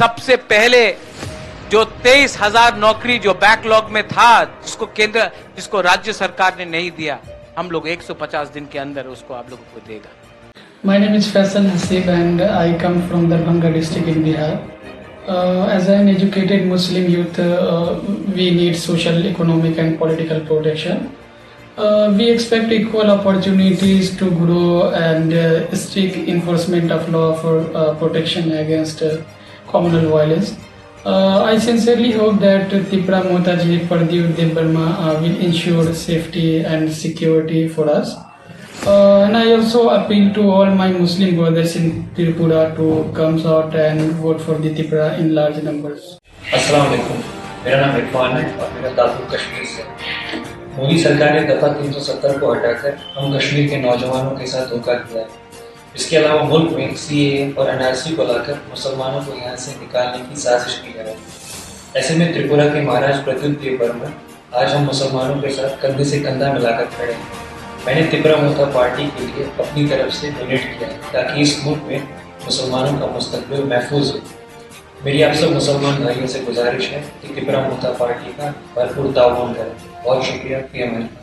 सबसे पहले जो 23,000 नौकरी जो बैकलॉग में था, जिसको राज्य सरकार ने नहीं दिया, हम लोग 150 दिन के अंदर उसको आप लोगों को देगा। My name is Faisal Hasib and I come from Darbhanga district in Bihar. As an educated Muslim youth, we need social, economic and political protection. We expect equal opportunities to grow and strict enforcement of law for protection against communal violence. I sincerely hope that Tripora Motaji Pardew Burma will ensure safety and security for us. And I also appeal to all my Muslim brothers in Tripura to come out and vote for the Tripura in large numbers. अस्सलाम वालेकुम, मेरा नाम इरफान है और मेरा ताल्लुक कश्मीर से। मोदी सरकार ने दफा 370 को हटाकर हम कश्मीर के नौजवानों के साथ धोखा किया है। इसके अलावा मुल्क में सीएए और एनआरसी को लाकर मुसलमानों को यहाँ से निकालने की साजिश की है। ऐसे में त्रिपुरा के महाराज प्रद्युत बर्मन आज हम मुसलमानों के साथ कंधे से कंधा मिलाकर खड़े हैं। मैंने त्रिपुरा मोता पार्टी के लिए अपनी तरफ से डोनेट किया है ताकि इस मुल्क में मुसलमानों का मुस्तकबिल महफूज हो। मेरी आप सब मुसलमान भाइयों से गुजारिश है कि त्रिपुरा मोता पार्टी का भरपूर ताउन करें। बहुत शुक्रिया कि हमारे